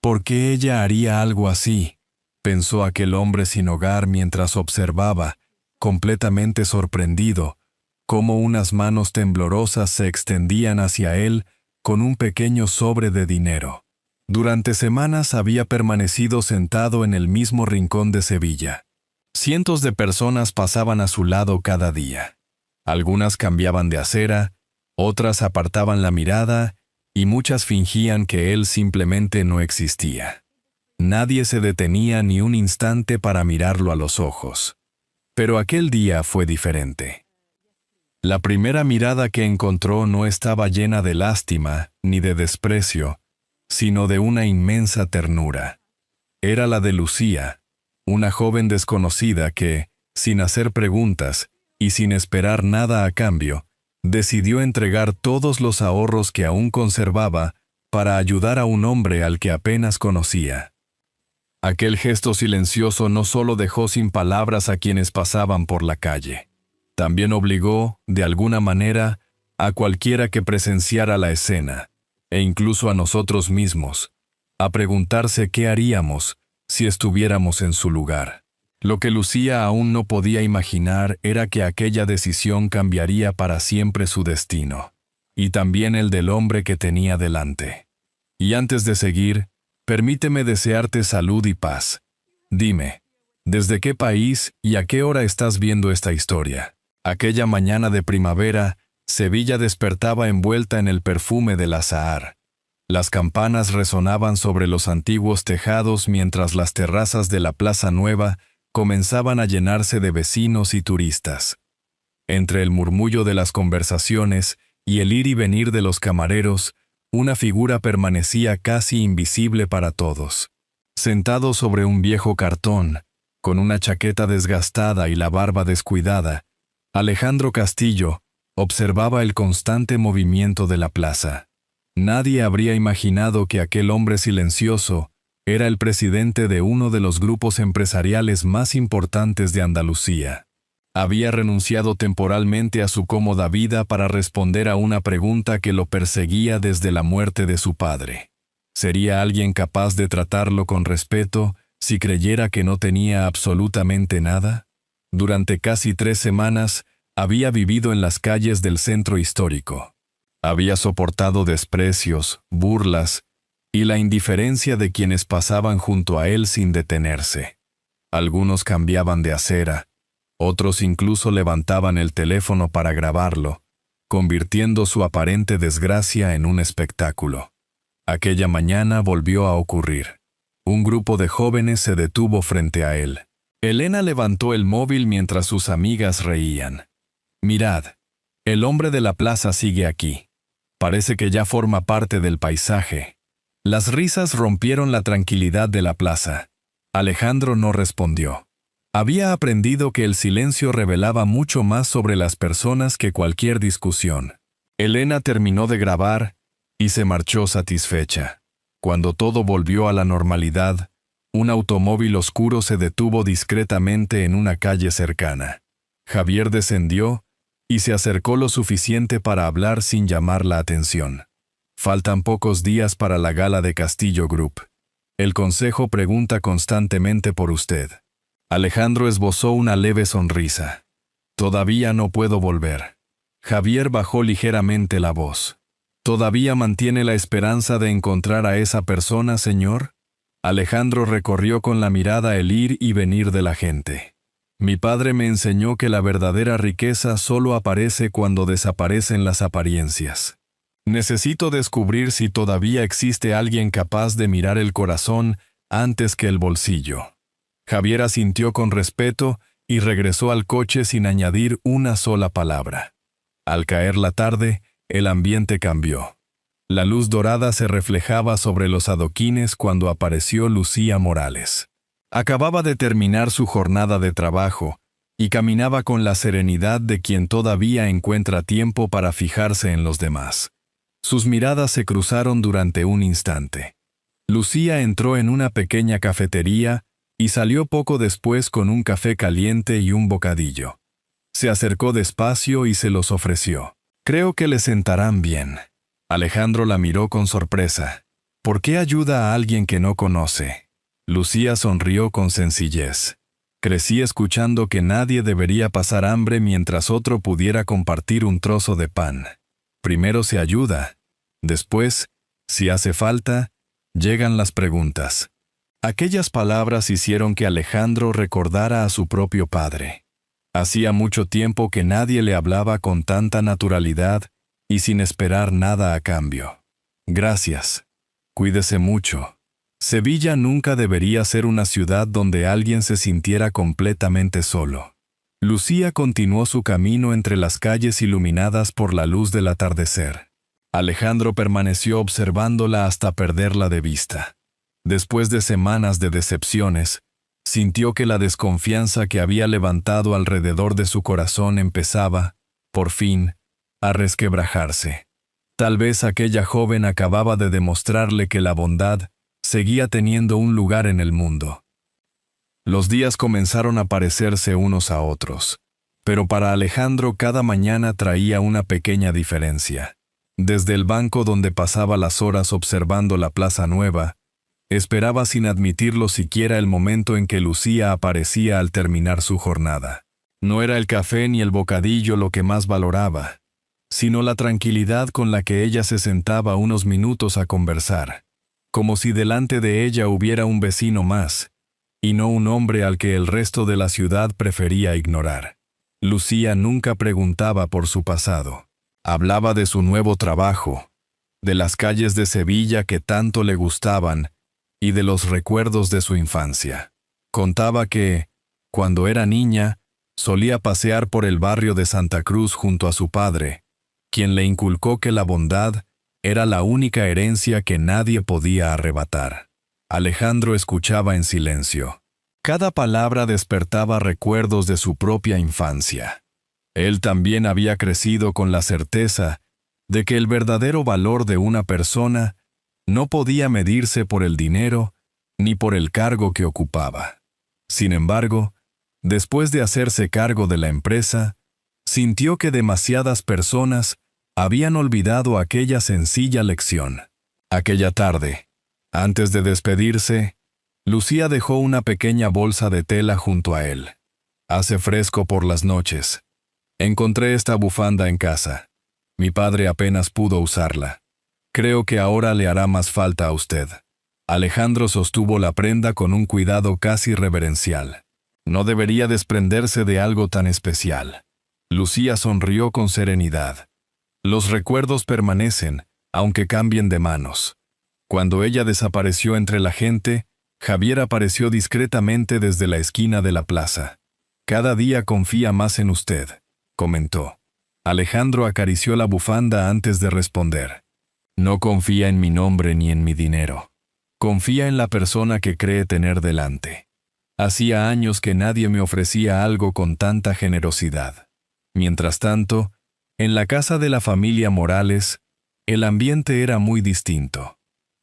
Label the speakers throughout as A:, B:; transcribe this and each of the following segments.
A: ¿Por qué ella haría algo así?, pensó aquel hombre sin hogar mientras observaba, completamente sorprendido, cómo unas manos temblorosas se extendían hacia él con un pequeño sobre de dinero. Durante semanas había permanecido sentado en el mismo rincón de Sevilla. Cientos de personas pasaban a su lado cada día. Algunas cambiaban de acera, otras apartaban la mirada y muchas fingían que él simplemente no existía. Nadie se detenía ni un instante para mirarlo a los ojos. Pero aquel día fue diferente. La primera mirada que encontró no estaba llena de lástima ni de desprecio, sino de una inmensa ternura. Era la de Lucía, una joven desconocida que, sin hacer preguntas y sin esperar nada a cambio, decidió entregar todos los ahorros que aún conservaba para ayudar a un hombre al que apenas conocía. Aquel gesto silencioso no solo dejó sin palabras a quienes pasaban por la calle, también obligó, de alguna manera, a cualquiera que presenciara la escena, e incluso a nosotros mismos, a preguntarse qué haríamos si estuviéramos en su lugar. Lo que Lucía aún no podía imaginar era que aquella decisión cambiaría para siempre su destino, y también el del hombre que tenía delante. Y antes de seguir, permíteme desearte salud y paz. Dime, ¿desde qué país y a qué hora estás viendo esta historia? Aquella mañana de primavera, Sevilla despertaba envuelta en el perfume del azahar. Las campanas resonaban sobre los antiguos tejados mientras las terrazas de la Plaza Nueva comenzaban a llenarse de vecinos y turistas. Entre el murmullo de las conversaciones y el ir y venir de los camareros, una figura permanecía casi invisible para todos. Sentado sobre un viejo cartón, con una chaqueta desgastada y la barba descuidada, Alejandro Castillo observaba el constante movimiento de la plaza. Nadie habría imaginado que aquel hombre silencioso era el presidente de uno de los grupos empresariales más importantes de Andalucía. Había renunciado temporalmente a su cómoda vida para responder a una pregunta que lo perseguía desde la muerte de su padre. ¿Sería alguien capaz de tratarlo con respeto si creyera que no tenía absolutamente nada? Durante casi 3 semanas había vivido en las calles del centro histórico. Había soportado desprecios, burlas y la indiferencia de quienes pasaban junto a él sin detenerse. Algunos cambiaban de acera, otros incluso levantaban el teléfono para grabarlo, convirtiendo su aparente desgracia en un espectáculo. Aquella mañana volvió a ocurrir. Un grupo de jóvenes se detuvo frente a él. Elena levantó el móvil mientras sus amigas reían. «Mirad, el hombre de la plaza sigue aquí. Parece que ya forma parte del paisaje». Las risas rompieron la tranquilidad de la plaza. Alejandro no respondió. Había aprendido que el silencio revelaba mucho más sobre las personas que cualquier discusión. Elena terminó de grabar y se marchó satisfecha. Cuando todo volvió a la normalidad, un automóvil oscuro se detuvo discretamente en una calle cercana. Javier descendió y se acercó lo suficiente para hablar sin llamar la atención. Faltan pocos días para la gala de Castillo Group. El consejo pregunta constantemente por usted. Alejandro esbozó una leve sonrisa. Todavía no puedo volver. Javier bajó ligeramente la voz. ¿Todavía mantiene la esperanza de encontrar a esa persona, señor? Alejandro recorrió con la mirada el ir y venir de la gente. Mi padre me enseñó que la verdadera riqueza solo aparece cuando desaparecen las apariencias. Necesito descubrir si todavía existe alguien capaz de mirar el corazón antes que el bolsillo. Javier asintió con respeto y regresó al coche sin añadir una sola palabra. Al caer la tarde, el ambiente cambió. La luz dorada se reflejaba sobre los adoquines cuando apareció Lucía Morales. Acababa de terminar su jornada de trabajo y caminaba con la serenidad de quien todavía encuentra tiempo para fijarse en los demás. Sus miradas se cruzaron durante un instante. Lucía entró en una pequeña cafetería y salió poco después con un café caliente y un bocadillo. Se acercó despacio y se los ofreció. Creo que le sentarán bien. Alejandro la miró con sorpresa. ¿Por qué ayuda a alguien que no conoce? Lucía sonrió con sencillez. Crecí escuchando que nadie debería pasar hambre mientras otro pudiera compartir un trozo de pan. Primero se ayuda. Después, si hace falta, llegan las preguntas. Aquellas palabras hicieron que Alejandro recordara a su propio padre. Hacía mucho tiempo que nadie le hablaba con tanta naturalidad y sin esperar nada a cambio. Gracias. Cuídese mucho. Sevilla nunca debería ser una ciudad donde alguien se sintiera completamente solo. Lucía continuó su camino entre las calles iluminadas por la luz del atardecer. Alejandro permaneció observándola hasta perderla de vista. Después de semanas de decepciones, sintió que la desconfianza que había levantado alrededor de su corazón empezaba, por fin, a resquebrajarse. Tal vez aquella joven acababa de demostrarle que la bondad seguía teniendo un lugar en el mundo. Los días comenzaron a parecerse unos a otros, pero para Alejandro cada mañana traía una pequeña diferencia. Desde el banco donde pasaba las horas observando la Plaza Nueva, esperaba sin admitirlo siquiera el momento en que Lucía aparecía al terminar su jornada. No era el café ni el bocadillo lo que más valoraba, sino la tranquilidad con la que ella se sentaba unos minutos a conversar, como si delante de ella hubiera un vecino más, y no un hombre al que el resto de la ciudad prefería ignorar. Lucía nunca preguntaba por su pasado. Hablaba de su nuevo trabajo, de las calles de Sevilla que tanto le gustaban y de los recuerdos de su infancia. Contaba que, cuando era niña, solía pasear por el barrio de Santa Cruz junto a su padre, quien le inculcó que la bondad era la única herencia que nadie podía arrebatar. Alejandro escuchaba en silencio. Cada palabra despertaba recuerdos de su propia infancia. Él también había crecido con la certeza de que el verdadero valor de una persona no podía medirse por el dinero ni por el cargo que ocupaba. Sin embargo, después de hacerse cargo de la empresa, sintió que demasiadas personas habían olvidado aquella sencilla lección. Aquella tarde, antes de despedirse, Lucía dejó una pequeña bolsa de tela junto a él. Hace fresco por las noches. Encontré esta bufanda en casa. Mi padre apenas pudo usarla. Creo que ahora le hará más falta a usted. Alejandro sostuvo la prenda con un cuidado casi reverencial. No debería desprenderse de algo tan especial. Lucía sonrió con serenidad. Los recuerdos permanecen, aunque cambien de manos. Cuando ella desapareció entre la gente, Javier apareció discretamente desde la esquina de la plaza. Cada día confía más en usted, comentó. Alejandro acarició la bufanda antes de responder. No confía en mi nombre ni en mi dinero. Confía en la persona que cree tener delante. Hacía años que nadie me ofrecía algo con tanta generosidad. Mientras tanto, en la casa de la familia Morales, el ambiente era muy distinto.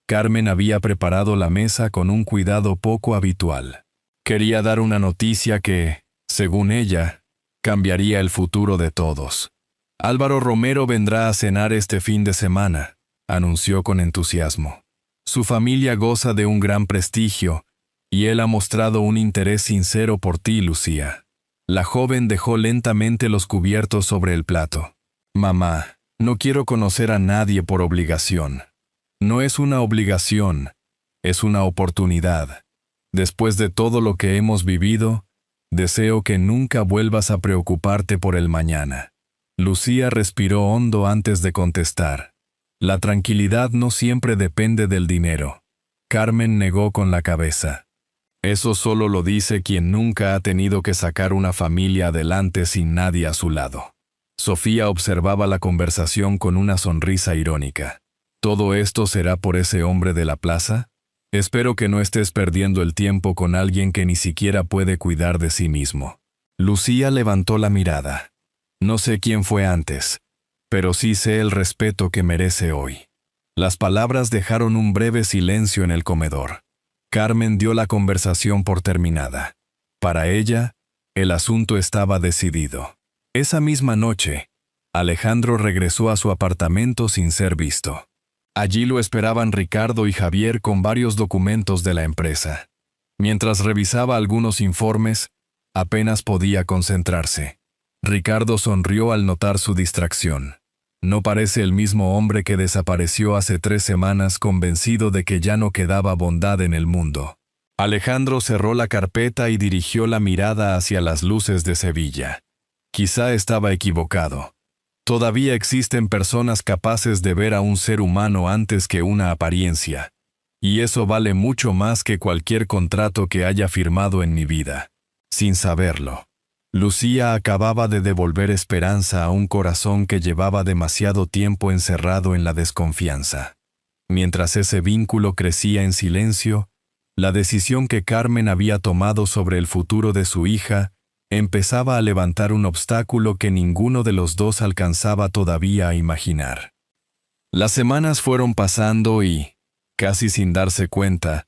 A: Carmen había preparado la mesa con un cuidado poco habitual. Quería dar una noticia que, según ella, cambiaría el futuro de todos. Álvaro Romero vendrá a cenar este fin de semana, anunció con entusiasmo. Su familia goza de un gran prestigio, y él ha mostrado un interés sincero por ti, Lucía. La joven dejó lentamente los cubiertos sobre el plato. Mamá, no quiero conocer a nadie por obligación. No es una obligación, es una oportunidad. Después de todo lo que hemos vivido, deseo que nunca vuelvas a preocuparte por el mañana. Lucía respiró hondo antes de contestar. La tranquilidad no siempre depende del dinero. Carmen negó con la cabeza. Eso solo lo dice quien nunca ha tenido que sacar una familia adelante sin nadie a su lado. Sofía observaba la conversación con una sonrisa irónica. ¿Todo esto será por ese hombre de la plaza? Espero que no estés perdiendo el tiempo con alguien que ni siquiera puede cuidar de sí mismo. Lucía levantó la mirada. No sé quién fue antes, pero sí sé el respeto que merece hoy. Las palabras dejaron un breve silencio en el comedor. Carmen dio la conversación por terminada. Para ella, el asunto estaba decidido. Esa misma noche, Alejandro regresó a su apartamento sin ser visto. Allí lo esperaban Ricardo y Javier con varios documentos de la empresa. Mientras revisaba algunos informes, apenas podía concentrarse. Ricardo sonrió al notar su distracción. No parece el mismo hombre que desapareció hace 3 semanas convencido de que ya no quedaba bondad en el mundo. Alejandro cerró la carpeta y dirigió la mirada hacia las luces de Sevilla. Quizá estaba equivocado. Todavía existen personas capaces de ver a un ser humano antes que una apariencia. Y eso vale mucho más que cualquier contrato que haya firmado en mi vida. Sin saberlo, Lucía acababa de devolver esperanza a un corazón que llevaba demasiado tiempo encerrado en la desconfianza. Mientras ese vínculo crecía en silencio, la decisión que Carmen había tomado sobre el futuro de su hija empezaba a levantar un obstáculo que ninguno de los dos alcanzaba todavía a imaginar. Las semanas fueron pasando y, casi sin darse cuenta,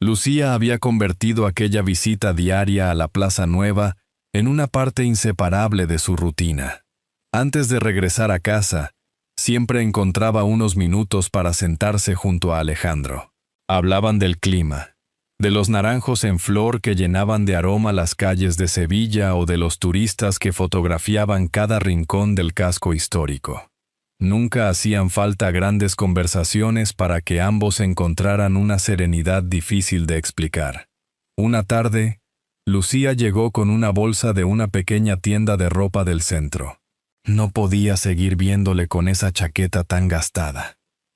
A: Lucía había convertido aquella visita diaria a la Plaza Nueva en una parte inseparable de su rutina. Antes de regresar a casa, siempre encontraba unos minutos para sentarse junto a Alejandro. Hablaban del clima, de los naranjos en flor que llenaban de aroma las calles de Sevilla o de los turistas que fotografiaban cada rincón del casco histórico. Nunca hacían falta grandes conversaciones para que ambos encontraran una serenidad difícil de explicar. Una tarde, Lucía llegó con una bolsa de una pequeña tienda de ropa del centro. No podía seguir viéndole con esa chaqueta tan gastada.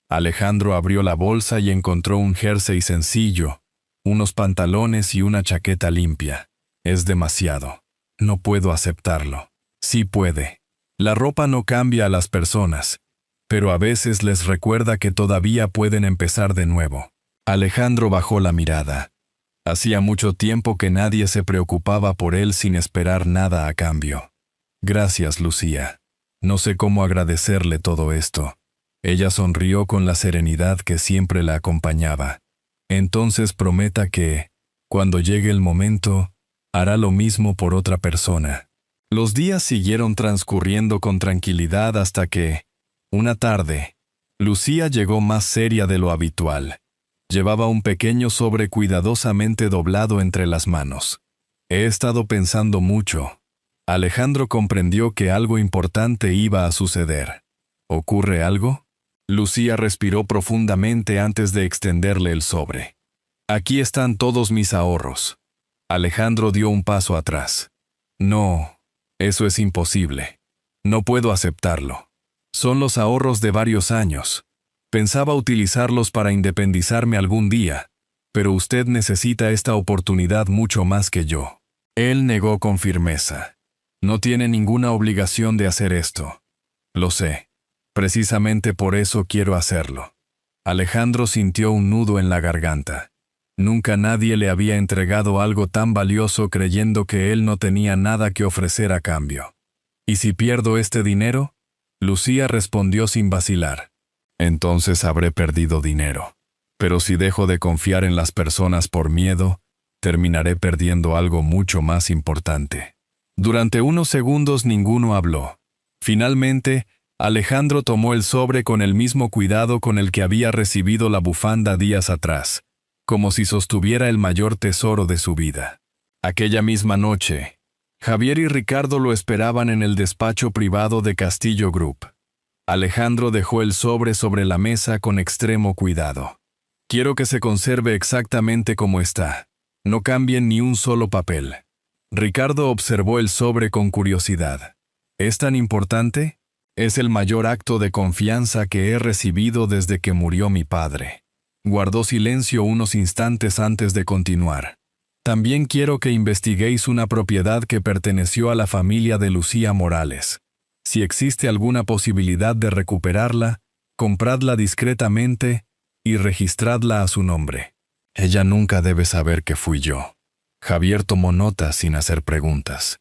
A: Alejandro abrió la bolsa y encontró un jersey sencillo, unos pantalones y una chaqueta limpia. Es demasiado. No puedo aceptarlo. Sí puede. La ropa no cambia a las personas, pero a veces les recuerda que todavía pueden empezar de nuevo. Alejandro bajó la mirada. Hacía mucho tiempo que nadie se preocupaba por él sin esperar nada a cambio. Gracias, Lucía. No sé cómo agradecerle todo esto. Ella sonrió con la serenidad que siempre la acompañaba. Entonces prometa que, cuando llegue el momento, hará lo mismo por otra persona. Los días siguieron transcurriendo con tranquilidad hasta que, una tarde, Lucía llegó más seria de lo habitual. Llevaba un pequeño sobre cuidadosamente doblado entre las manos. He estado pensando mucho. Alejandro comprendió que algo importante iba a suceder. ¿Ocurre algo? Lucía respiró profundamente antes de extenderle el sobre. Aquí están todos mis ahorros. Alejandro dio un paso atrás. No, eso es imposible. No puedo aceptarlo. Son los ahorros de varios años. Pensaba utilizarlos para independizarme algún día, pero usted necesita esta oportunidad mucho más que yo. Él negó con firmeza. No tiene ninguna obligación de hacer esto. Lo sé. Precisamente por eso quiero hacerlo. Alejandro sintió un nudo en la garganta. Nunca nadie le había entregado algo tan valioso creyendo que él no tenía nada que ofrecer a cambio. ¿Y si pierdo este dinero? Lucía respondió sin vacilar. Entonces habré perdido dinero. Pero si dejo de confiar en las personas por miedo, terminaré perdiendo algo mucho más importante. Durante unos segundos ninguno habló. Finalmente, Alejandro tomó el sobre con el mismo cuidado con el que había recibido la bufanda días atrás, como si sostuviera el mayor tesoro de su vida. Aquella misma noche, Javier y Ricardo lo esperaban en el despacho privado de Castillo Group. Alejandro dejó el sobre la mesa con extremo cuidado. Quiero que se conserve exactamente como está. No cambien ni un solo papel. Ricardo observó el sobre con curiosidad. ¿Es tan importante? Es el mayor acto de confianza que he recibido desde que murió mi padre. Guardó silencio unos instantes antes de continuar. También quiero que investiguéis una propiedad que perteneció a la familia de Lucía Morales. Si existe alguna posibilidad de recuperarla, compradla discretamente y registradla a su nombre. Ella nunca debe saber que fui yo. Javier tomó nota sin hacer preguntas.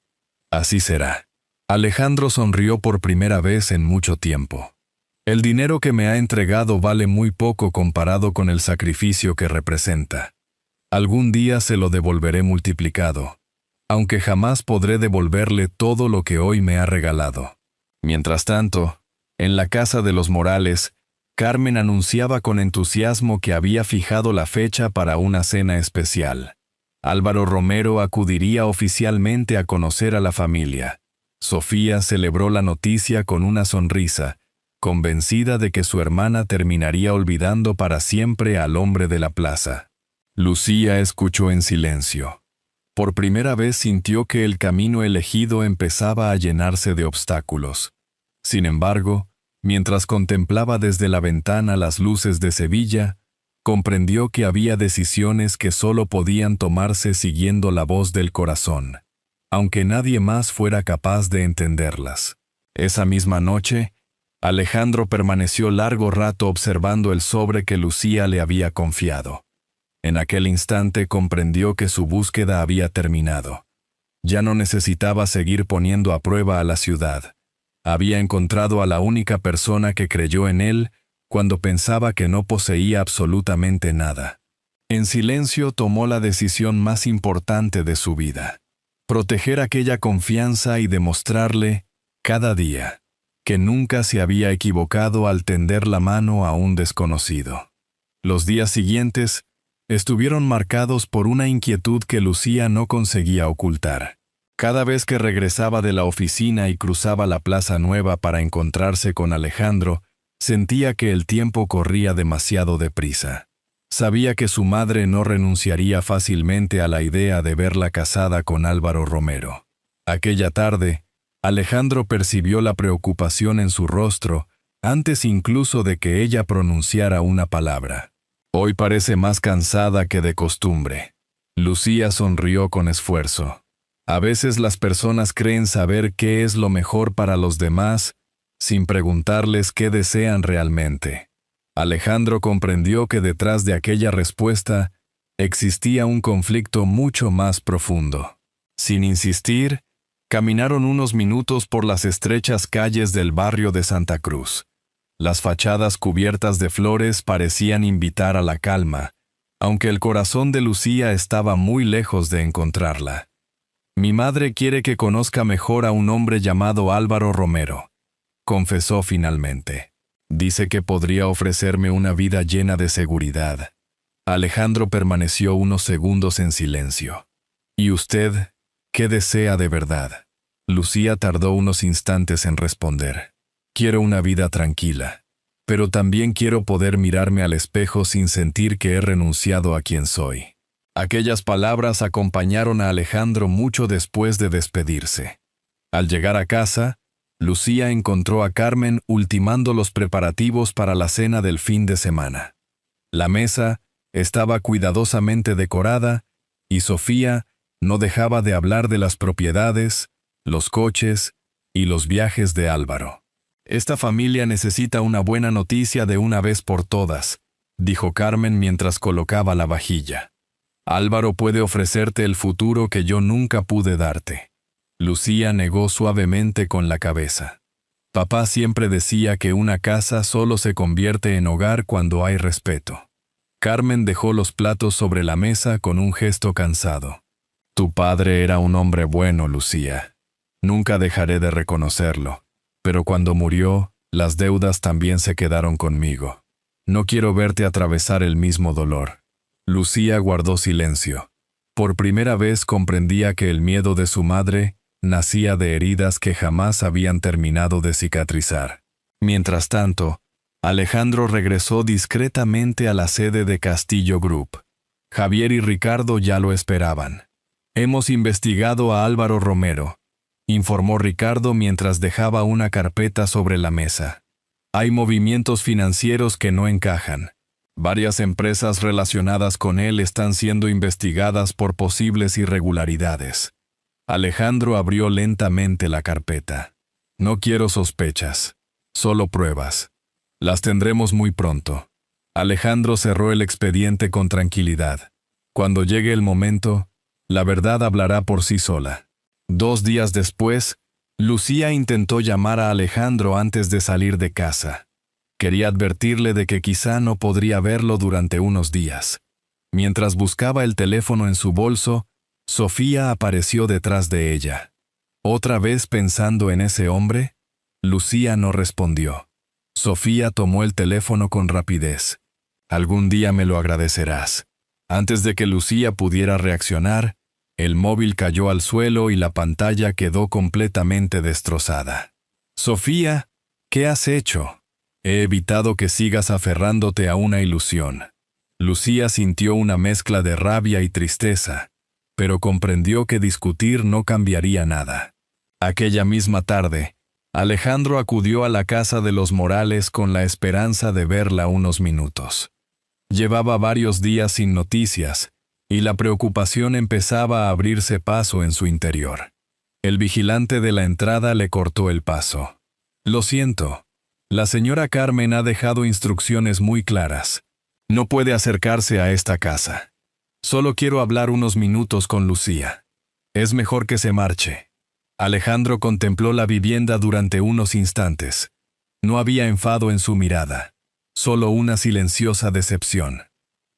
A: Así será. Alejandro sonrió por primera vez en mucho tiempo. El dinero que me ha entregado vale muy poco comparado con el sacrificio que representa. Algún día se lo devolveré multiplicado, aunque jamás podré devolverle todo lo que hoy me ha regalado. Mientras tanto, en la casa de los Morales, Carmen anunciaba con entusiasmo que había fijado la fecha para una cena especial. Álvaro Romero acudiría oficialmente a conocer a la familia. Sofía celebró la noticia con una sonrisa, convencida de que su hermana terminaría olvidando para siempre al hombre de la plaza. Lucía escuchó en silencio. Por primera vez sintió que el camino elegido empezaba a llenarse de obstáculos. Sin embargo, mientras contemplaba desde la ventana las luces de Sevilla, comprendió que había decisiones que solo podían tomarse siguiendo la voz del corazón, aunque nadie más fuera capaz de entenderlas. Esa misma noche, Alejandro permaneció largo rato observando el sobre que Lucía le había confiado. En aquel instante comprendió que su búsqueda había terminado. Ya no necesitaba seguir poniendo a prueba a la ciudad. Había encontrado a la única persona que creyó en él cuando pensaba que no poseía absolutamente nada. En silencio tomó la decisión más importante de su vida: proteger aquella confianza y demostrarle, cada día, que nunca se había equivocado al tender la mano a un desconocido. Los días siguientes estuvieron marcados por una inquietud que Lucía no conseguía ocultar. Cada vez que regresaba de la oficina y cruzaba la Plaza Nueva para encontrarse con Alejandro, sentía que el tiempo corría demasiado deprisa. Sabía que su madre no renunciaría fácilmente a la idea de verla casada con Álvaro Romero. Aquella tarde, Alejandro percibió la preocupación en su rostro antes incluso de que ella pronunciara una palabra. Hoy parece más cansada que de costumbre. Lucía sonrió con esfuerzo. A veces las personas creen saber qué es lo mejor para los demás, sin preguntarles qué desean realmente. Alejandro comprendió que detrás de aquella respuesta existía un conflicto mucho más profundo. Sin insistir, caminaron unos minutos por las estrechas calles del barrio de Santa Cruz. Las fachadas cubiertas de flores parecían invitar a la calma, aunque el corazón de Lucía estaba muy lejos de encontrarla. «Mi madre quiere que conozca mejor a un hombre llamado Álvaro Romero», confesó finalmente. «Dice que podría ofrecerme una vida llena de seguridad». Alejandro permaneció unos segundos en silencio. «¿Y usted qué desea de verdad?». Lucía tardó unos instantes en responder. «Quiero una vida tranquila, pero también quiero poder mirarme al espejo sin sentir que he renunciado a quien soy». Aquellas palabras acompañaron a Alejandro mucho después de despedirse. Al llegar a casa, Lucía encontró a Carmen ultimando los preparativos para la cena del fin de semana. La mesa estaba cuidadosamente decorada y Sofía no dejaba de hablar de las propiedades, los coches y los viajes de Álvaro. «Esta familia necesita una buena noticia de una vez por todas», dijo Carmen mientras colocaba la vajilla. «Álvaro puede ofrecerte el futuro que yo nunca pude darte». Lucía negó suavemente con la cabeza. «Papá siempre decía que una casa solo se convierte en hogar cuando hay respeto». Carmen dejó los platos sobre la mesa con un gesto cansado. «Tu padre era un hombre bueno, Lucía. Nunca dejaré de reconocerlo. Pero cuando murió, las deudas también se quedaron conmigo. No quiero verte atravesar el mismo dolor». Lucía guardó silencio. Por primera vez comprendía que el miedo de su madre nacía de heridas que jamás habían terminado de cicatrizar. Mientras tanto, Alejandro regresó discretamente a la sede de Castillo Group. Javier y Ricardo ya lo esperaban. «Hemos investigado a Álvaro Romero», informó Ricardo mientras dejaba una carpeta sobre la mesa. «Hay movimientos financieros que no encajan. Varias empresas relacionadas con él están siendo investigadas por posibles irregularidades». Alejandro abrió lentamente la carpeta. «No quiero sospechas, solo pruebas. Las tendremos muy pronto». Alejandro cerró el expediente con tranquilidad. Cuando llegue el momento, la verdad hablará por sí sola. 2 días después, Lucía intentó llamar a Alejandro antes de salir de casa. Quería advertirle de que quizá no podría verlo durante unos días. Mientras buscaba el teléfono en su bolso, Sofía apareció detrás de ella. ¿Otra vez pensando en ese hombre? Lucía no respondió. Sofía tomó el teléfono con rapidez. Algún día me lo agradecerás. Antes de que Lucía pudiera reaccionar, el móvil cayó al suelo y la pantalla quedó completamente destrozada. Sofía, ¿qué has hecho? He evitado que sigas aferrándote a una ilusión. Lucía sintió una mezcla de rabia y tristeza, pero comprendió que discutir no cambiaría nada. Aquella misma tarde, Alejandro acudió a la casa de los Morales con la esperanza de verla unos minutos. Llevaba varios días sin noticias, y la preocupación empezaba a abrirse paso en su interior. El vigilante de la entrada le cortó el paso. Lo siento. La señora Carmen ha dejado instrucciones muy claras. No puede acercarse a esta casa. Solo quiero hablar unos minutos con Lucía. Es mejor que se marche. Alejandro contempló la vivienda durante unos instantes. No había enfado en su mirada, solo una silenciosa decepción.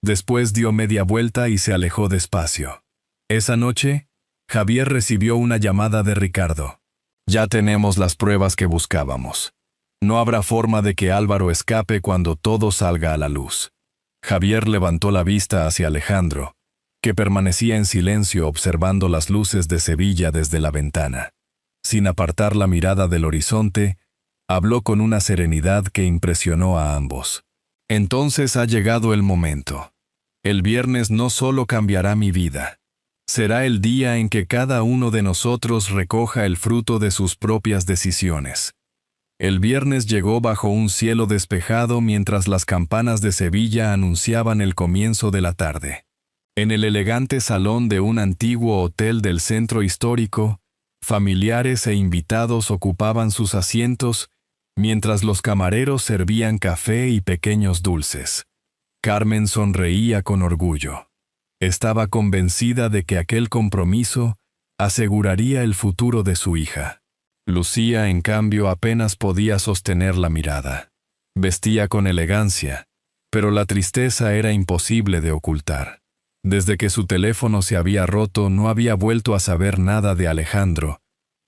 A: Después dio media vuelta y se alejó despacio. Esa noche, Javier recibió una llamada de Ricardo. Ya tenemos las pruebas que buscábamos. No habrá forma de que Álvaro escape cuando todo salga a la luz. Javier levantó la vista hacia Alejandro, que permanecía en silencio observando las luces de Sevilla desde la ventana. Sin apartar la mirada del horizonte, habló con una serenidad que impresionó a ambos. Entonces ha llegado el momento. El viernes no solo cambiará mi vida. Será el día en que cada uno de nosotros recoja el fruto de sus propias decisiones. El viernes llegó bajo un cielo despejado mientras las campanas de Sevilla anunciaban el comienzo de la tarde. En el elegante salón de un antiguo hotel del centro histórico, familiares e invitados ocupaban sus asientos, mientras los camareros servían café y pequeños dulces. Carmen sonreía con orgullo. Estaba convencida de que aquel compromiso aseguraría el futuro de su hija. Lucía, en cambio, apenas podía sostener la mirada. Vestía con elegancia, pero la tristeza era imposible de ocultar. Desde que su teléfono se había roto, no había vuelto a saber nada de Alejandro,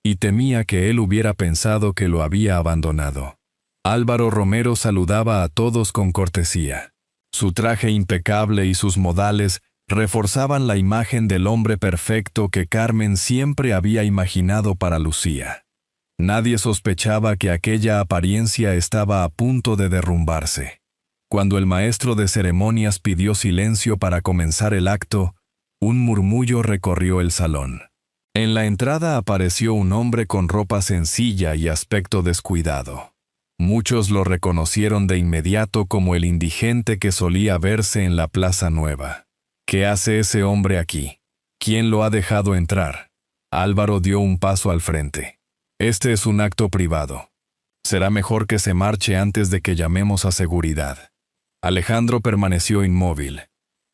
A: y temía que él hubiera pensado que lo había abandonado. Álvaro Romero saludaba a todos con cortesía. Su traje impecable y sus modales reforzaban la imagen del hombre perfecto que Carmen siempre había imaginado para Lucía. Nadie sospechaba que aquella apariencia estaba a punto de derrumbarse. Cuando el maestro de ceremonias pidió silencio para comenzar el acto, un murmullo recorrió el salón. En la entrada apareció un hombre con ropa sencilla y aspecto descuidado. Muchos lo reconocieron de inmediato como el indigente que solía verse en la Plaza Nueva. ¿Qué hace ese hombre aquí? ¿Quién lo ha dejado entrar? Álvaro dio un paso al frente. Este es un acto privado. Será mejor que se marche antes de que llamemos a seguridad. Alejandro permaneció inmóvil.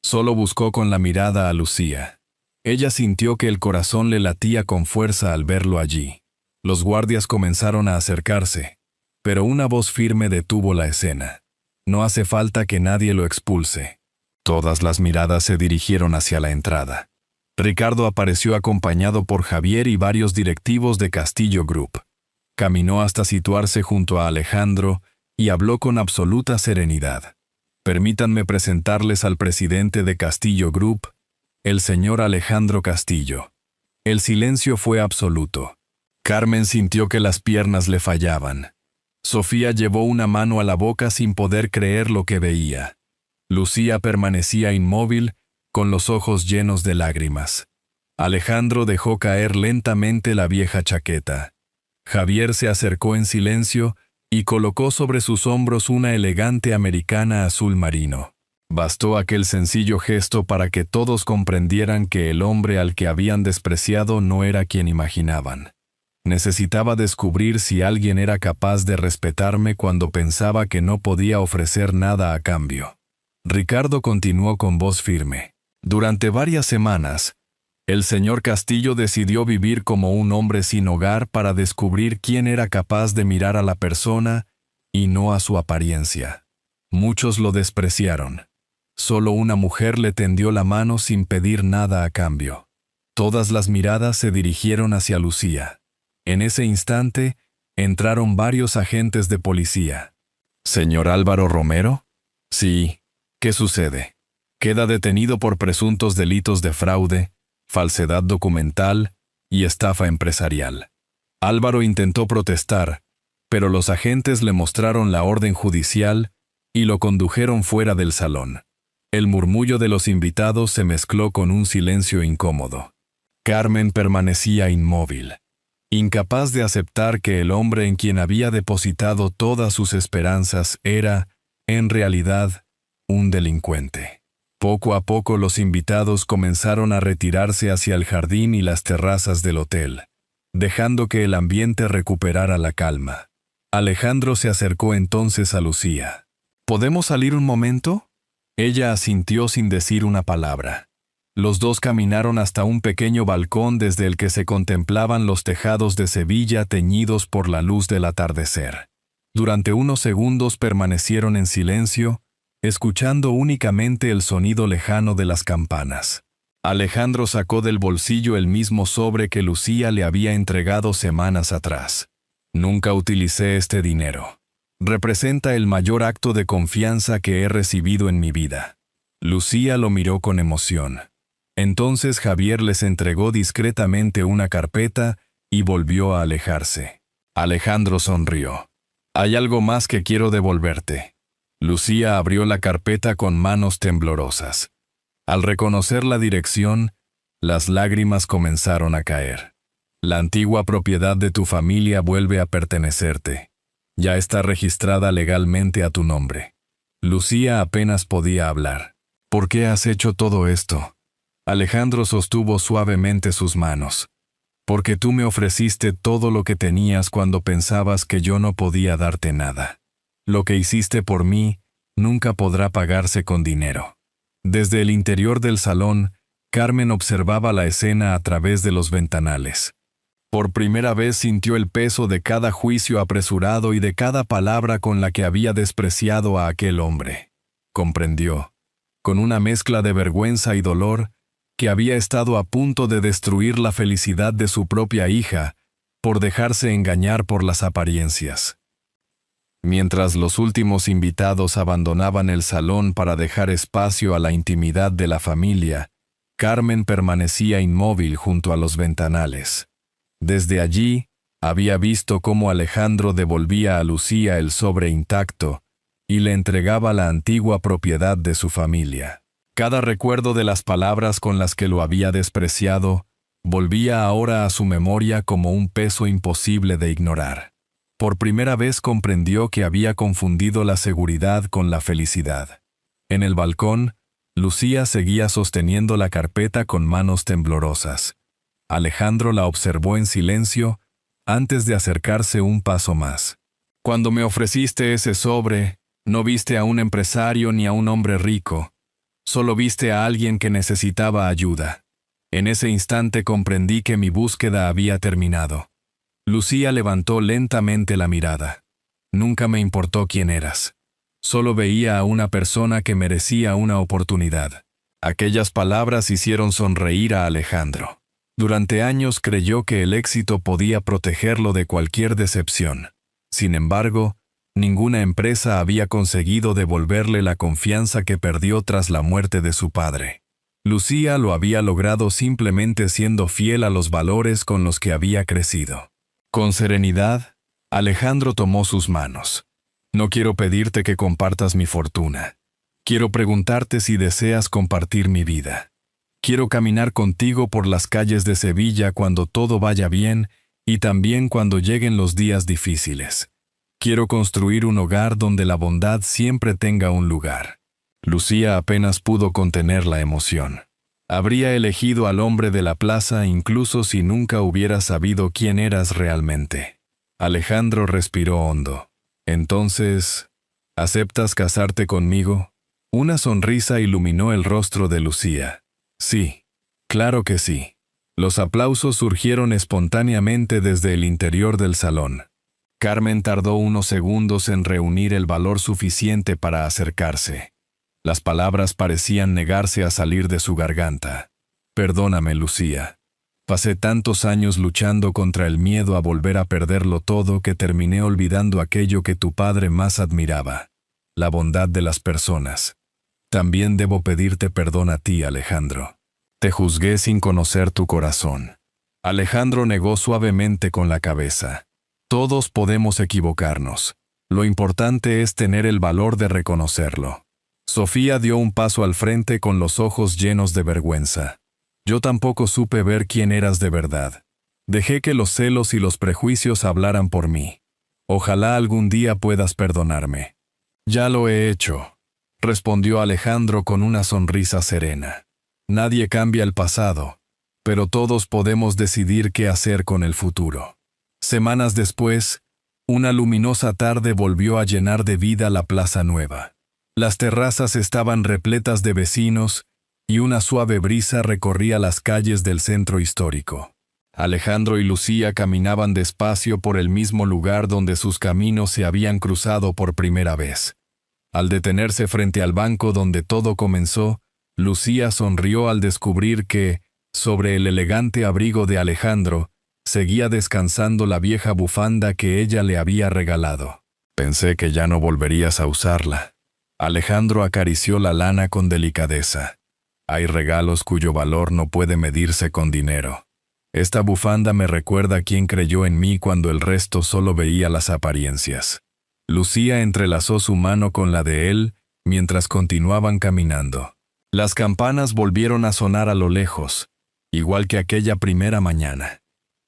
A: Solo buscó con la mirada a Lucía. Ella sintió que el corazón le latía con fuerza al verlo allí. Los guardias comenzaron a acercarse, pero una voz firme detuvo la escena. No hace falta que nadie lo expulse. Todas las miradas se dirigieron hacia la entrada. Ricardo apareció acompañado por Javier y varios directivos de Castillo Group. Caminó hasta situarse junto a Alejandro y habló con absoluta serenidad. Permítanme presentarles al presidente de Castillo Group, el señor Alejandro Castillo. El silencio fue absoluto. Carmen sintió que las piernas le fallaban. Sofía llevó una mano a la boca sin poder creer lo que veía. Lucía permanecía inmóvil, con los ojos llenos de lágrimas. Alejandro dejó caer lentamente la vieja chaqueta. Javier se acercó en silencio y colocó sobre sus hombros una elegante americana azul marino. Bastó aquel sencillo gesto para que todos comprendieran que el hombre al que habían despreciado no era quien imaginaban. Necesitaba descubrir si alguien era capaz de respetarme cuando pensaba que no podía ofrecer nada a cambio. Ricardo continuó con voz firme. Durante varias semanas, el señor Castillo decidió vivir como un hombre sin hogar para descubrir quién era capaz de mirar a la persona y no a su apariencia. Muchos lo despreciaron. Solo una mujer le tendió la mano sin pedir nada a cambio. Todas las miradas se dirigieron hacia Lucía. En ese instante, entraron varios agentes de policía. ¿Señor Álvaro Romero? Sí. ¿Qué sucede? Queda detenido por presuntos delitos de fraude, falsedad documental y estafa empresarial. Álvaro intentó protestar, pero los agentes le mostraron la orden judicial y lo condujeron fuera del salón. El murmullo de los invitados se mezcló con un silencio incómodo. Carmen permanecía inmóvil, incapaz de aceptar que el hombre en quien había depositado todas sus esperanzas era, en realidad, un delincuente. Poco a poco los invitados comenzaron a retirarse hacia el jardín y las terrazas del hotel, dejando que el ambiente recuperara la calma. Alejandro se acercó entonces a Lucía. ¿Podemos salir un momento? Ella asintió sin decir una palabra. Los dos caminaron hasta un pequeño balcón desde el que se contemplaban los tejados de Sevilla teñidos por la luz del atardecer. Durante unos segundos permanecieron en silencio, escuchando únicamente el sonido lejano de las campanas. Alejandro sacó del bolsillo el mismo sobre que Lucía le había entregado semanas atrás. Nunca utilicé este dinero. Representa el mayor acto de confianza que he recibido en mi vida. Lucía lo miró con emoción. Entonces Javier les entregó discretamente una carpeta y volvió a alejarse. Alejandro sonrió. Hay algo más que quiero devolverte. Lucía abrió la carpeta con manos temblorosas. Al reconocer la dirección, las lágrimas comenzaron a caer. La antigua propiedad de tu familia vuelve a pertenecerte. Ya está registrada legalmente a tu nombre. Lucía apenas podía hablar. ¿Por qué has hecho todo esto? Alejandro sostuvo suavemente sus manos. Porque tú me ofreciste todo lo que tenías cuando pensabas que yo no podía darte nada. Lo que hiciste por mí nunca podrá pagarse con dinero. Desde el interior del salón, Carmen observaba la escena a través de los ventanales. Por primera vez sintió el peso de cada juicio apresurado y de cada palabra con la que había despreciado a aquel hombre. Comprendió, con una mezcla de vergüenza y dolor, que había estado a punto de destruir la felicidad de su propia hija por dejarse engañar por las apariencias. Mientras los últimos invitados abandonaban el salón para dejar espacio a la intimidad de la familia, Carmen permanecía inmóvil junto a los ventanales. Desde allí, había visto cómo Alejandro devolvía a Lucía el sobre intacto y le entregaba la antigua propiedad de su familia. Cada recuerdo de las palabras con las que lo había despreciado volvía ahora a su memoria como un peso imposible de ignorar. Por primera vez comprendió que había confundido la seguridad con la felicidad. En el balcón, Lucía seguía sosteniendo la carpeta con manos temblorosas. Alejandro la observó en silencio antes de acercarse un paso más. Cuando me ofreciste ese sobre, no viste a un empresario ni a un hombre rico. Solo viste a alguien que necesitaba ayuda. En ese instante comprendí que mi búsqueda había terminado. Lucía levantó lentamente la mirada. Nunca me importó quién eras. Solo veía a una persona que merecía una oportunidad. Aquellas palabras hicieron sonreír a Alejandro. Durante años creyó que el éxito podía protegerlo de cualquier decepción. Sin embargo, ninguna empresa había conseguido devolverle la confianza que perdió tras la muerte de su padre. Lucía lo había logrado simplemente siendo fiel a los valores con los que había crecido. Con serenidad, Alejandro tomó sus manos. No quiero pedirte que compartas mi fortuna. Quiero preguntarte si deseas compartir mi vida. Quiero caminar contigo por las calles de Sevilla cuando todo vaya bien y también cuando lleguen los días difíciles. Quiero construir un hogar donde la bondad siempre tenga un lugar. Lucía apenas pudo contener la emoción. Habría elegido al hombre de la plaza incluso si nunca hubiera sabido quién eras realmente. Alejandro respiró hondo. Entonces, ¿aceptas casarte conmigo? Una sonrisa iluminó el rostro de Lucía. Sí, claro que sí. Los aplausos surgieron espontáneamente desde el interior del salón. Carmen tardó unos segundos en reunir el valor suficiente para acercarse. Las palabras parecían negarse a salir de su garganta. Perdóname, Lucía. Pasé tantos años luchando contra el miedo a volver a perderlo todo que terminé olvidando aquello que tu padre más admiraba, la bondad de las personas. También debo pedirte perdón a ti, Alejandro. Te juzgué sin conocer tu corazón. Alejandro negó suavemente con la cabeza. Todos podemos equivocarnos. Lo importante es tener el valor de reconocerlo. Sofía dio un paso al frente con los ojos llenos de vergüenza. Yo tampoco supe ver quién eras de verdad. Dejé que los celos y los prejuicios hablaran por mí. Ojalá algún día puedas perdonarme. Ya lo he hecho, respondió Alejandro con una sonrisa serena. Nadie cambia el pasado, pero todos podemos decidir qué hacer con el futuro. Semanas después, una luminosa tarde volvió a llenar de vida la Plaza Nueva. Las terrazas estaban repletas de vecinos y una suave brisa recorría las calles del centro histórico. Alejandro y Lucía caminaban despacio por el mismo lugar donde sus caminos se habían cruzado por primera vez. Al detenerse frente al banco donde todo comenzó, Lucía sonrió al descubrir que, sobre el elegante abrigo de Alejandro, seguía descansando la vieja bufanda que ella le había regalado. Pensé que ya no volverías a usarla. Alejandro acarició la lana con delicadeza. Hay regalos cuyo valor no puede medirse con dinero. Esta bufanda me recuerda a quien creyó en mí cuando el resto solo veía las apariencias. Lucía entrelazó su mano con la de él mientras continuaban caminando. Las campanas volvieron a sonar a lo lejos, igual que aquella primera mañana.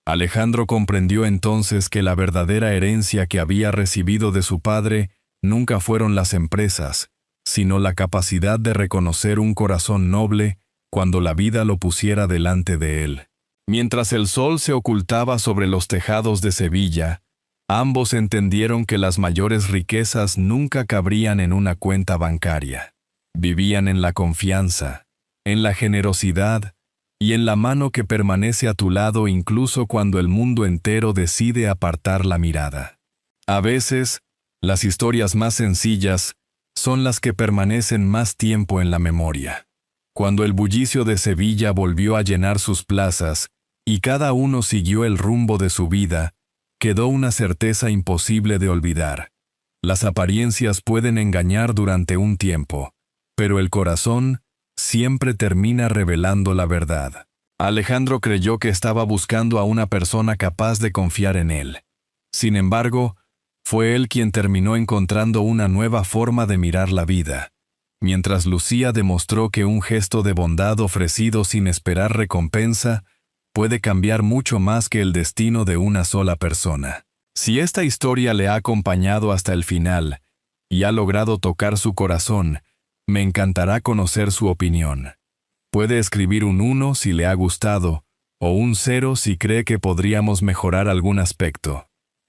A: Alejandro comprendió entonces que la verdadera herencia que había recibido de su padre nunca fueron las empresas, sino la capacidad de reconocer un corazón noble cuando la vida lo pusiera delante de él. Mientras el sol se ocultaba sobre los tejados de Sevilla, ambos entendieron que las mayores riquezas nunca cabrían en una cuenta bancaria. Vivían en la confianza, en la generosidad y en la mano que permanece a tu lado incluso cuando el mundo entero decide apartar la mirada. A veces, las historias más sencillas son las que permanecen más tiempo en la memoria. Cuando el bullicio de Sevilla volvió a llenar sus plazas y cada uno siguió el rumbo de su vida, quedó una certeza imposible de olvidar. Las apariencias pueden engañar durante un tiempo, pero el corazón siempre termina revelando la verdad. Alejandro creyó que estaba buscando a una persona capaz de confiar en él. Sin embargo, fue él quien terminó encontrando una nueva forma de mirar la vida, mientras Lucía demostró que un gesto de bondad ofrecido sin esperar recompensa puede cambiar mucho más que el destino de una sola persona. Si esta historia le ha acompañado hasta el final y ha logrado tocar su corazón, me encantará conocer su opinión. Puede escribir un 1 si le ha gustado, o un 0 si cree que podríamos mejorar algún aspecto.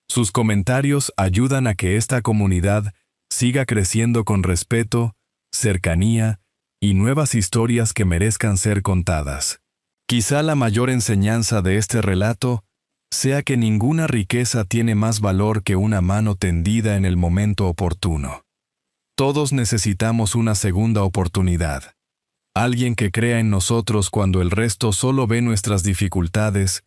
A: Sus comentarios ayudan a que esta comunidad siga creciendo con respeto, cercanía y nuevas historias que merezcan ser contadas. Quizá la mayor enseñanza de este relato sea que ninguna riqueza tiene más valor que una mano tendida en el momento oportuno. Todos necesitamos una segunda oportunidad. Alguien que crea en nosotros cuando el resto solo ve nuestras dificultades,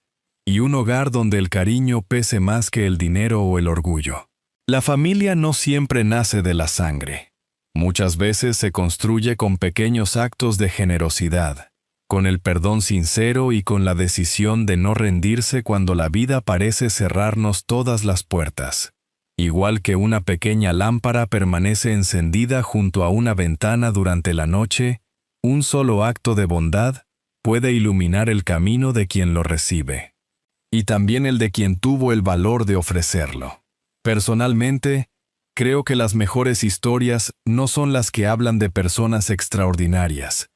A: y un hogar donde el cariño pese más que el dinero o el orgullo. La familia no siempre nace de la sangre. Muchas veces se construye con pequeños actos de generosidad, con el perdón sincero y con la decisión de no rendirse cuando la vida parece cerrarnos todas las puertas. Igual que una pequeña lámpara permanece encendida junto a una ventana durante la noche, un solo acto de bondad puede iluminar el camino de quien lo recibe. Y también el de quien tuvo el valor de ofrecerlo. Personalmente, creo que las mejores historias no son las que hablan de personas extraordinarias,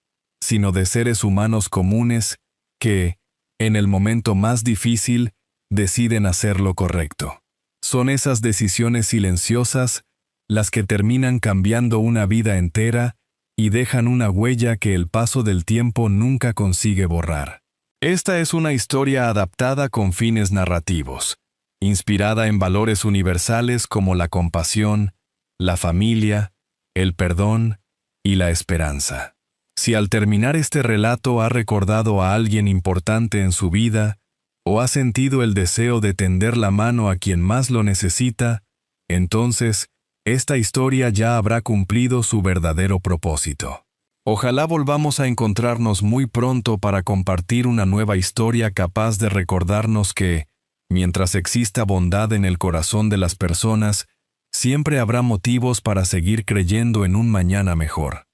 A: sino de seres humanos comunes que, en el momento más difícil, deciden hacer lo correcto. Son esas decisiones silenciosas las que terminan cambiando una vida entera y dejan una huella que el paso del tiempo nunca consigue borrar. Esta es una historia adaptada con fines narrativos, inspirada en valores universales como la compasión, la familia, el perdón y la esperanza. Si al terminar este relato ha recordado a alguien importante en su vida, o ha sentido el deseo de tender la mano a quien más lo necesita, entonces, esta historia ya habrá cumplido su verdadero propósito. Ojalá volvamos a encontrarnos muy pronto para compartir una nueva historia capaz de recordarnos que, mientras exista bondad en el corazón de las personas, siempre habrá motivos para seguir creyendo en un mañana mejor.